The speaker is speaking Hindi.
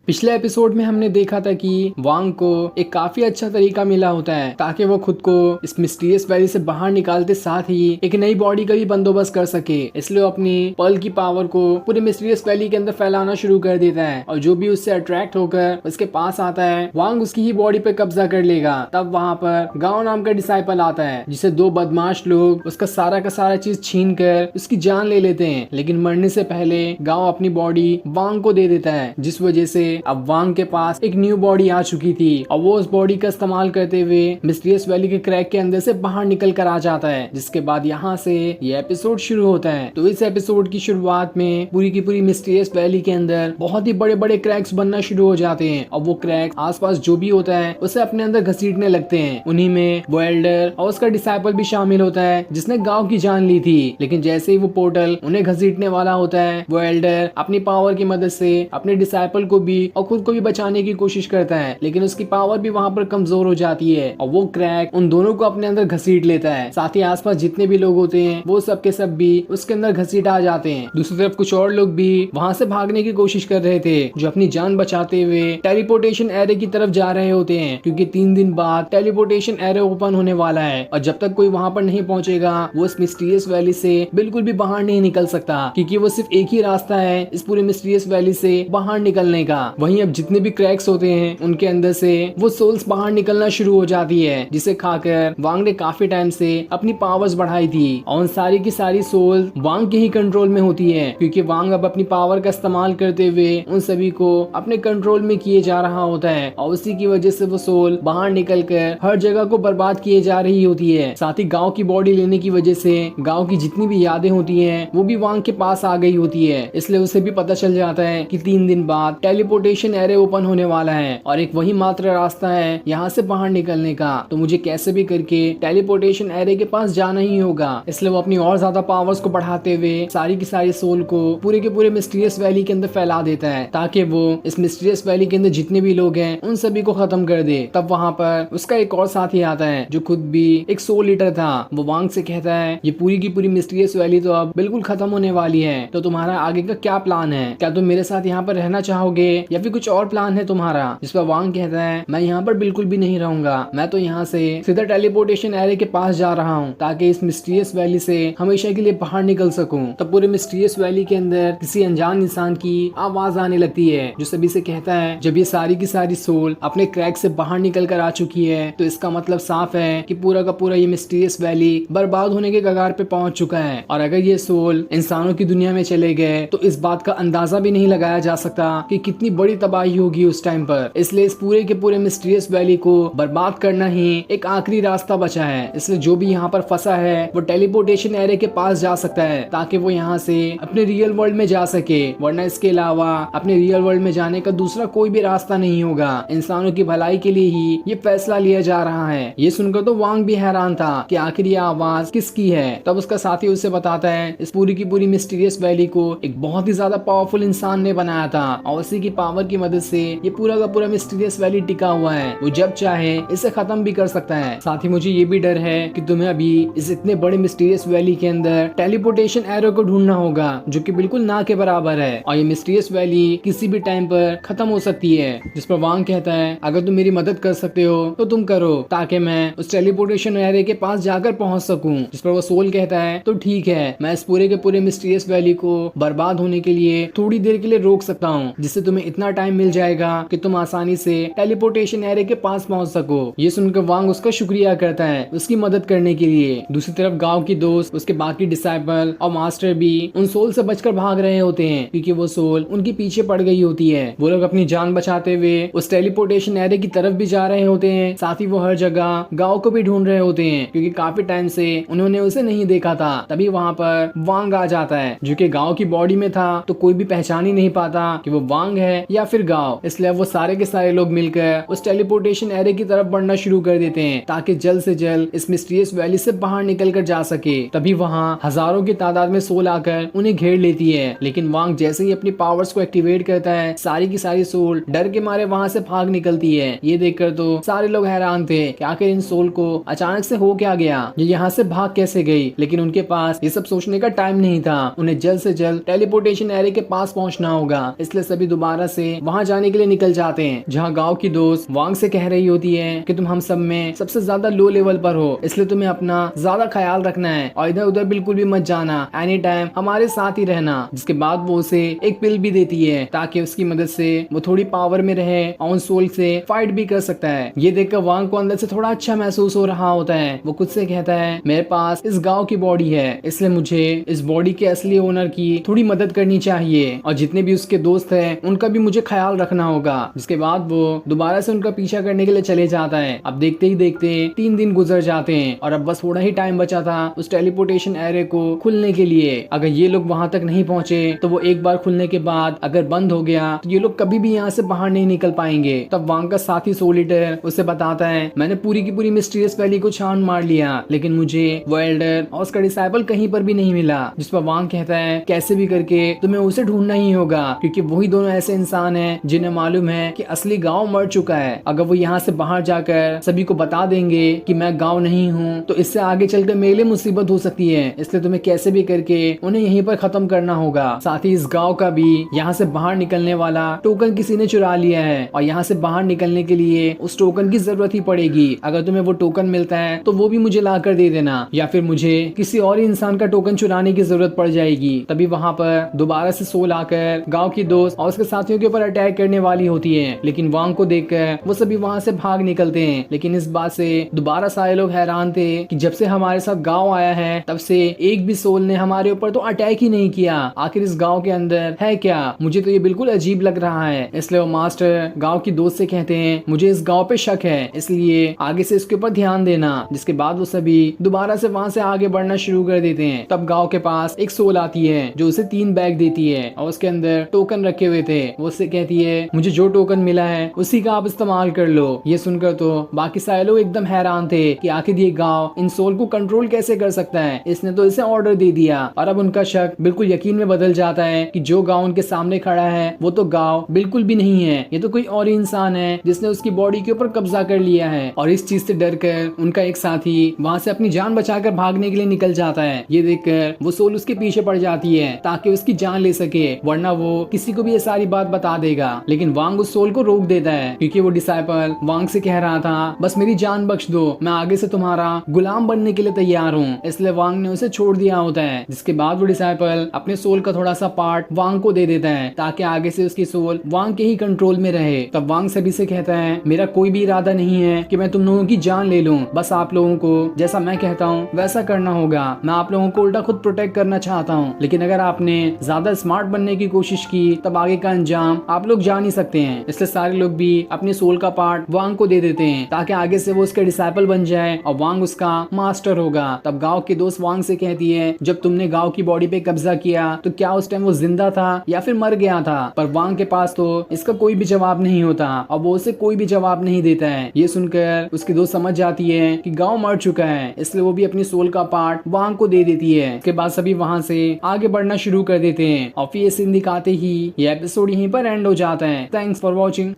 पिछले एपिसोड में हमने देखा था कि वांग को एक काफी अच्छा तरीका मिला होता है ताकि वो खुद को इस मिस्टीरियस वैली से बाहर निकालते साथ ही एक नई बॉडी का भी बंदोबस्त कर सके। इसलिए वो अपनी पर्ल की पावर को पूरे मिस्टीरियस वैली के अंदर फैलाना शुरू कर देता है और जो भी उससे अट्रैक्ट होकर उसके पास आता है वांग उसकी ही बॉडी पे कब्जा कर लेगा। तब वहाँ पर गाओ नाम का डिसाइपल आता है जिसे दो बदमाश लोग उसका सारा का सारा चीज छीन कर उसकी जान ले लेते हैं, लेकिन मरने से पहले गाओ अपनी बॉडी वांग को दे देता है, जिस वजह से अब वांग के पास एक न्यू बॉडी आ चुकी थी और वो उस बॉडी का इस्तेमाल करते हुए मिस्टीरियस वैली के क्रैक के अंदर से बाहर निकल कर आ जाता है। जिसके बाद यहाँ से ये एपिसोड शुरू होता है। तो इस एपिसोड की शुरुआत में पूरी की पूरी मिस्टीरियस वैली के अंदर बहुत ही बड़े बड़े क्रैक्स बनना शुरू हो जाते हैं और वो क्रैक आसपास जो भी होता है उसे अपने अंदर घसीटने लगते हैं। उन्हीं में वो एल्डर और उसका डिसाइपल भी शामिल होता है जिसने गांव की जान ली थी, लेकिन जैसे ही वो पोर्टल उन्हें घसीटने वाला होता है वो एल्डर अपनी पावर की मदद से अपने डिसाइपल को भी और खुद को भी बचाने की कोशिश करता है, लेकिन उसकी पावर भी वहाँ पर कमजोर हो जाती है और वो क्रैक उन दोनों को अपने अंदर घसीट लेता है। साथ ही आसपास जितने भी लोग होते हैं वो सब के सब भी उसके अंदर घसीट आ जाते हैं। दूसरी तरफ कुछ और लोग भी वहाँ से भागने की कोशिश कर रहे थे जो अपनी जान बचाते हुए टेलीपोर्टेशन एरे की तरफ जा रहे होते हैं, क्योंकि 3 दिन बाद टेलीपोर्टेशन एरे ओपन होने वाला है और जब तक कोई वहाँ पर नहीं पहुँचेगा वो इस मिस्टीरियस वैली से बिल्कुल भी बाहर नहीं निकल सकता, क्योंकि वो सिर्फ एक ही रास्ता है इस पूरे मिस्टीरियस वैली से बाहर निकलने का। वहीं अब जितने भी क्रैक्स होते हैं उनके अंदर से वो सोल्स बाहर निकलना शुरू हो जाती है, जिसे खाकर वांग ने काफी टाइम से अपनी पावर्स बढ़ाई थी और उन सारी की सारी सोल्स वांग के ही कंट्रोल में होती है, क्योंकि वांग अब अपनी पावर का इस्तेमाल करते हुए उन सभी को अपने कंट्रोल में किए जा रहा होता है और उसी की वजह से वो सोल बाहर निकल कर हर जगह को बर्बाद किए जा रही होती है। साथ ही गाँव की बॉडी लेने की वजह से गाँव की जितनी भी यादें होती है वो भी वांग के पास आ गई होती है, इसलिए उसे भी पता चल जाता है कि 3 दिन बाद टेलीपोर्टेशन एरे ओपन होने वाला है और एक वही मात्र रास्ता है यहाँ से बाहर निकलने का, तो मुझे कैसे भी करके टेलीपोर्टेशन एरे के पास जाना ही होगा। इसलिए वो अपनी और ज्यादा पावर्स को बढ़ाते हुए सारी की सारी सोल को पूरे के पूरे मिस्टीरियस वैली के अंदर फैला देता है ताकि वो इस मिस्टीरियस वैली के अंदर जितने भी लोग हैं उन सभी को खत्म कर दे। तब वहाँ पर उसका एक और साथी आता है जो खुद भी एक सोल ईटर था। वो वांग से कहता है ये पूरी की पूरी मिस्टीरियस वैली तो अब बिल्कुल खत्म होने वाली है, तो तुम्हारा आगे का क्या प्लान है? क्या तुम मेरे साथ यहाँ पर रहना चाहोगे या फिर कुछ और प्लान है तुम्हारा? जिस पर वांग कहता है मैं यहाँ पर बिल्कुल भी नहीं रहूंगा, मैं तो यहाँ से सीधा टेलीपोर्टेशन एरे के पास जा रहा हूँ ताकि इस मिस्टीरियस वैली से हमेशा के लिए बाहर निकल सकूं। तब पूरे मिस्टीरियस वैली के अंदर किसी अनजान इंसान की आवाज आने लगती है जो सभी से कहता है जब ये सारी की सारी सोल अपने क्रैक से बाहर निकल कर आ चुकी है तो इसका मतलब साफ है कि पूरा का पूरा ये मिस्टीरियस वैली बर्बाद होने के कगार पे पहुंच चुका है। और अगर ये सोल इंसानों की दुनिया में चले गए तो इस बात का अंदाजा भी नहीं लगाया जा सकता कि कितनी बड़ी तबाही होगी उस टाइम पर। इसलिए इस पूरे के पूरे मिस्टीरियस वैली को बर्बाद करना ही एक आखिरी रास्ता बचा है। इसलिए जो भी यहाँ पर फंसा है वो टेलीपोर्टेशन एरे के पास जा सकता है ताकि वो यहाँ से अपने रियल वर्ल्ड में जा सके, वरना इसके अलावा अपने रियल वर्ल्ड में जाने का दूसरा कोई भी रास्ता नहीं होगा। इंसानों की भलाई के लिए ही ये फैसला लिया जा रहा है। ये सुनकर तो वांग भी हैरान था कि आखिर ये आवाज किसकी है। तब उसका साथी उसे बताता है इस पूरी की पूरी मिस्टीरियस वैली को एक बहुत ही ज्यादा पावरफुल इंसान ने बनाया था और उसी की पावर की मदद से ये पूरा का पूरा मिस्टीरियस वैली टिका हुआ है। वो जब चाहे इसे खत्म भी कर सकता है। साथ ही मुझे ये भी डर है कि तुम्हें अभी इस इतने बड़े मिस्टीरियस वैली के अंदर टेलीपोर्टेशन एरो को ढूंढना होगा जो कि बिल्कुल ना के बराबर है और ये मिस्टीरियस वैली किसी भी टाइम पर खत्म हो सकती है। जिस पर वांग कहता है अगर तुम मेरी मदद कर सकते हो तो तुम करो ताकि मैं उस टेलीपोर्टेशन एरे के पास जाकर पहुंच सकूं। जिस पर वो सोल कहता है तो ठीक है, मैं इस पूरे के पूरे मिस्टीरियस वैली को बर्बाद होने के लिए थोड़ी देर के लिए रोक सकता हूँ, जिससे तुम्हें इतना टाइम मिल जाएगा कि तुम आसानी से टेलीपोर्टेशन एरे के पास पहुंच सको। ये सुनकर वांग उसका शुक्रिया करता है उसकी मदद करने के लिए। दूसरी तरफ गांव की दोस्त, उसके बाकी डिसाइपल और मास्टर भी उन सोल से बचकर भाग रहे होते हैं क्योंकि वो सोल उनके पीछे पड़ गई होती है। वो लोग अपनी जान बचाते हुए उस टेलीपोर्टेशन एरे की तरफ भी जा रहे होते हैं। साथ ही वो हर जगह गांव को भी ढूंढ रहे होते हैं क्योंकि काफी टाइम से उन्होंने उसे नहीं देखा था। तभी वहाँ पर वांग आ जाता है जो कि गांव की बॉडी में था, तो कोई भी पहचान ही नहीं पाता कि वो वांग है या फिर गांव। इसलिए वो सारे के सारे लोग मिलकर उस टेलीपोर्टेशन एरे की तरफ बढ़ना शुरू कर देते हैं ताकि जल्द से जल्द इस मिस्टीरियस वैली से बाहर निकल कर जा सके। तभी वहाँ हजारों की तादाद में सोल आकर उन्हें घेर लेती है, लेकिन वांग जैसे ही अपनी पावर्स को एक्टिवेट करता है सारी की सारी सोल डर के मारे वहाँ से भाग निकलती है। ये देखकर तो सारे लोग हैरान थे कि आखिर इन सोल को अचानक से हो क्या गया, ये यहाँ से भाग कैसे गई। लेकिन उनके पास ये सब सोचने का टाइम नहीं था, उन्हें जल्द से जल्द टेलीपोर्टेशन एरे के पास पहुंचना होगा। इसलिए सभी दोबारा से वहाँ जाने के लिए निकल जाते हैं, जहाँ गाँव की दोस्त वांग से कह रही होती है कि तुम हम सब में सबसे ज्यादा लो लेवल पर हो, इसलिए तुम्हें अपना ज्यादा ख्याल रखना है और इधर उधर बिल्कुल भी मत जाना, एनी टाइम हमारे साथ ही रहना। जिसके बाद वो उसे एक पिल भी देती है ताकि उसकी मदद से वो थोड़ी पावर में रहे और उन सोल से फाइट भी कर सकता है। ये देखकर वांग को अंदर से थोड़ा अच्छा महसूस हो रहा होता है। वो खुद से कहता है मेरे पास इस गाँव की बॉडी है, इसलिए मुझे इस बॉडी के असली ओनर की थोड़ी मदद करनी चाहिए और जितने भी उसके दोस्त हैं उनका भी मुझे ख्याल रखना होगा। जिसके बाद वो दोबारा से उनका पीछा करने के लिए चले जाता है। अब देखते ही देखते 3 दिन गुजर जाते हैं और अब बस थोड़ा ही टाइम बचा था उस टेलीपोर्टेशन एरे को खुलने के लिए। अगर ये लोग वहां तक नहीं पहुंचे तो वो एक बार खुलने के बाद अगर बंद हो गया तो ये लोग कभी भी यहाँ से बाहर नहीं निकल पाएंगे। तब वांग का साथी सोल ईटर उसे बताता है मैंने पूरी की पूरी मिस्टीरियस वैली को छान मार लिया, लेकिन मुझे वो एल्डर और उसका डिसाइपल कहीं पर भी नहीं मिला। जिस पर वांग कहता है कैसे भी करके तुम्हें उसे ढूंढना ही होगा, क्योंकि वही दोनों ऐसे इंसान हैं जिन्हें मालूम है कि असली गांव मर चुका है। अगर वो यहाँ से बाहर जाकर सभी को बता देंगे कि मैं गांव नहीं हूँ तो इससे आगे चलकर मेरे लिए मुसीबत हो सकती है, इसलिए तुम्हें कैसे भी करके उन्हें यहीं पर खत्म करना होगा। साथ ही इस गांव का भी यहाँ से बाहर निकलने वाला टोकन किसी ने चुरा लिया है और यहाँ से बाहर निकलने के लिए उस टोकन की जरूरत ही पड़ेगी। अगर तुम्हें वो टोकन मिलता है तो वो भी मुझे ला कर दे देना, या फिर मुझे किसी और इंसान का टोकन चुराने की जरूरत पड़ जाएगी। तभी वहाँ पर दोबारा से सोल आकर गाँव की दोस्त और उसके साथियों के ऊपर अटैक करने वाली होती है, लेकिन वांग को देखकर वो सभी वहाँ से भाग निकलते हैं। लेकिन इस बात से दोबारा सारे लोग हैरान थे कि जब से हमारे साथ गाँव आया है तब से एक भी सोल ने हमारे ऊपर तो अटैक ही नहीं किया, आखिर इस गाँव के अंदर है क्या? मुझे तो ये बिल्कुल अजीब लग रहा है। इसलिए वो मास्टर गाँव की दोस्त से कहते हैं मुझे इस गाँव पे शक है, इसलिए आगे से इसके ऊपर ध्यान देना। जिसके बाद वो सभी दोबारा से वहाँ से आगे बढ़ना शुरू कर देते हैं। तब गाँव के पास एक सोल आती है जो उसे 3 बैग देती है और उसके अंदर टोकन रखे हुए थे। वो उससे कहती है मुझे जो टोकन मिला है उसी का आप इस्तेमाल कर लो। ये सुनकर तो बाकी सारे लोग एकदम हैरान थे कि आखिर ये गाँव इन सोल को कंट्रोल कैसे कर सकता है, इसने तो इसे ऑर्डर दे दिया। और अब उनका शक बिल्कुल यकीन में बदल जाता है कि जो गाँव उनके सामने खड़ा है वो तो गाँव बिल्कुल भी नहीं है, ये तो कोई और इंसान है जिसने उसकी बॉडी के ऊपर कब्जा कर लिया है। और इस चीज से डर कर उनका एक साथी वहाँ से अपनी जान बचाकर भागने के लिए निकल जाता है। ये देखकर वो सोल उसके पीछे पड़ जाती है ताकि उसकी जान ले सके, वरना वो किसी को भी ये सारी बात बता देगा। लेकिन वांग उस सोल को रोक देता है क्योंकि वो डिसाइपल वांग से कह रहा था बस मेरी जान बख्श दो, मैं आगे से तुम्हारा गुलाम बनने के लिए तैयार हूँ, इसलिए वांग ने उसे छोड़ दिया होता है। जिसके बाद वो डिसाइपल अपने सोल का थोड़ा सा पार्ट वांग को दे देता है ताकि आगे से उसकी सोल वांग के ही कंट्रोल में रहे। तब वांग सभी से कहता है मेरा कोई भी इरादा नहीं है कि मैं तुम लोगों की जान ले लूं, बस आप लोगों को जैसा मैं कहता हूँ वैसा करना होगा। मैं आप लोगों को उल्टा खुद प्रोटेक्ट करना चाहता हूँ, लेकिन अगर आपने ज्यादा स्मार्ट बनने की कोशिश की तब आगे का अंजाम आप लोग जान ही सकते हैं। इसलिए सारे लोग भी अपने सोल का पार्ट वांग को दे देते हैं ताकि आगे से वो उसके डिसाइपल बन जाए और वांग उसका मास्टर होगा। तब गाँव की दोस्त वांग से कहती है जब तुमने गाँव की बॉडी पे कब्जा किया तो क्या उस टाइम वो जिंदा था या फिर मर गया था? पर वांग के पास तो इसका कोई भी जवाब नहीं होता और वो उसे कोई भी जवाब नहीं देता है। ये सुनकर उसकी दोस्त समझ जाती है कि गाँव मर चुका है, इसलिए वो भी अपनी सोल का पार्ट वांग को दे देती है। उसके बाद सभी वहाँ से आगे बढ़ना शुरू कर देते हैं और फिर ये सीन दिखाते ही ये एपिसोड यहीं पर एंड हो जाता है। Thanks for watching.